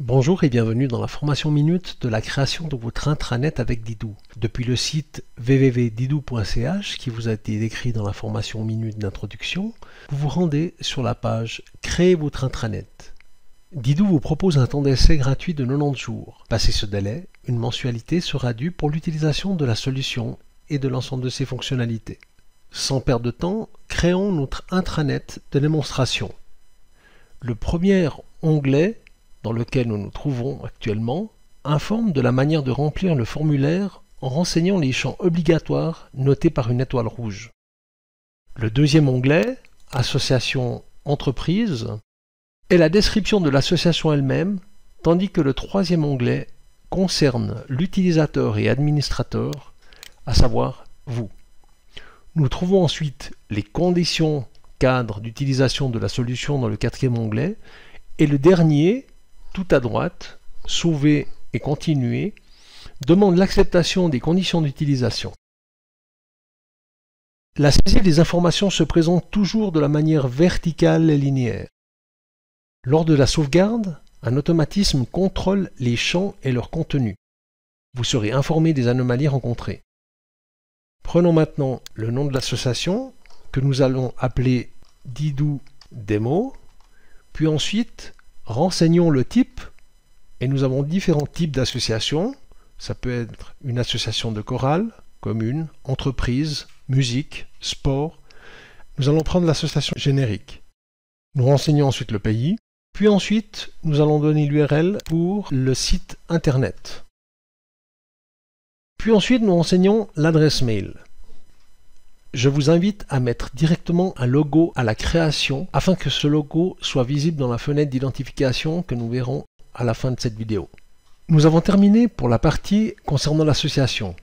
Bonjour et bienvenue dans la formation minute de la création de votre intranet avec Didoo. Depuis le site www.didoo.ch qui vous a été décrit dans la formation minute d'introduction, vous vous rendez sur la page Créer votre intranet. Didoo vous propose un temps d'essai gratuit de 90 jours. Passé ce délai, une mensualité sera due pour l'utilisation de la solution et de l'ensemble de ses fonctionnalités. Sans perdre de temps, créons notre intranet de démonstration. Le premier onglet dans lequel nous nous trouvons actuellement, informe de la manière de remplir le formulaire en renseignant les champs obligatoires notés par une étoile rouge. Le deuxième onglet, Association Entreprise, est la description de l'association elle-même, tandis que le troisième onglet concerne l'utilisateur et administrateur, à savoir vous. Nous trouvons ensuite les conditions cadres d'utilisation de la solution dans le quatrième onglet, et le dernier, tout à droite, sauver et continuer, demande l'acceptation des conditions d'utilisation. La saisie des informations se présente toujours de la manière verticale et linéaire. Lors de la sauvegarde, un automatisme contrôle les champs et leur contenu. Vous serez informé des anomalies rencontrées. Prenons maintenant le nom de l'association, que nous allons appeler Didoo Demo, puis ensuite renseignons le type, et nous avons différents types d'associations. Ça peut être une association de chorale, commune, entreprise, musique, sport. Nous allons prendre l'association générique. Nous renseignons ensuite le pays, puis ensuite nous allons donner l'URL pour le site internet. Puis ensuite nous renseignons l'adresse mail. Je vous invite à mettre directement un logo à la création afin que ce logo soit visible dans la fenêtre d'identification que nous verrons à la fin de cette vidéo. Nous avons terminé pour la partie concernant l'association.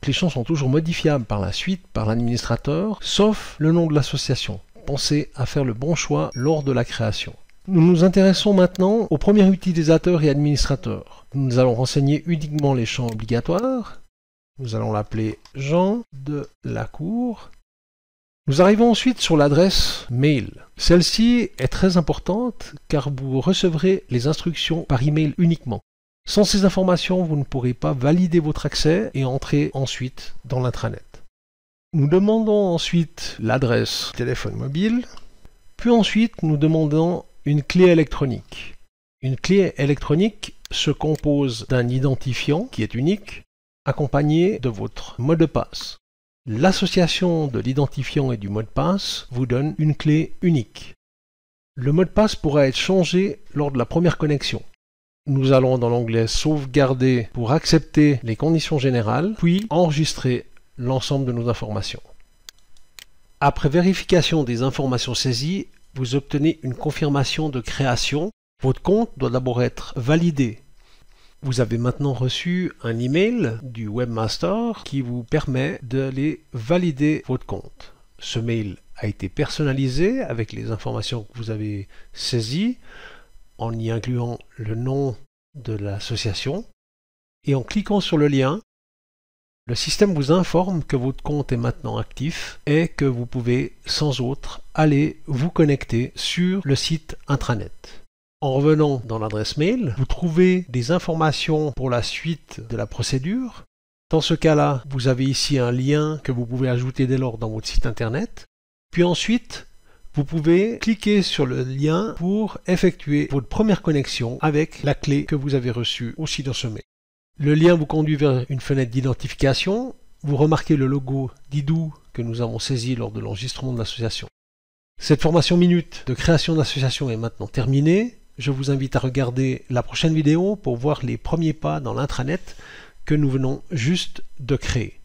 Les champs sont toujours modifiables par la suite par l'administrateur, sauf le nom de l'association. Pensez à faire le bon choix lors de la création. Nous nous intéressons maintenant au premier utilisateur et administrateur. Nous allons renseigner uniquement les champs obligatoires. Nous allons l'appeler Jean de la Cour. Nous arrivons ensuite sur l'adresse mail. Celle-ci est très importante car vous recevrez les instructions par email uniquement. Sans ces informations, vous ne pourrez pas valider votre accès et entrer ensuite dans l'intranet. Nous demandons ensuite l'adresse téléphone mobile, puis ensuite nous demandons une clé électronique. Une clé électronique se compose d'un identifiant qui est unique, accompagné de votre mot de passe. L'association de l'identifiant et du mot de passe vous donne une clé unique. Le mot de passe pourra être changé lors de la première connexion. Nous allons dans l'onglet Sauvegarder pour accepter les conditions générales, puis enregistrer l'ensemble de nos informations. Après vérification des informations saisies, vous obtenez une confirmation de création. Votre compte doit d'abord être validé. Vous avez maintenant reçu un email du webmaster qui vous permet d'aller valider votre compte. Ce mail a été personnalisé avec les informations que vous avez saisies en y incluant le nom de l'association. Et en cliquant sur le lien, le système vous informe que votre compte est maintenant actif et que vous pouvez sans autre aller vous connecter sur le site intranet. En revenant dans l'adresse mail, vous trouvez des informations pour la suite de la procédure. Dans ce cas-là, vous avez ici un lien que vous pouvez ajouter dès lors dans votre site internet. Puis ensuite, vous pouvez cliquer sur le lien pour effectuer votre première connexion avec la clé que vous avez reçue aussi dans ce mail. Le lien vous conduit vers une fenêtre d'identification. Vous remarquez le logo Didoo que nous avons saisi lors de l'enregistrement de l'association. Cette formation minute de création d'association est maintenant terminée. Je vous invite à regarder la prochaine vidéo pour voir les premiers pas dans l'intranet que nous venons juste de créer.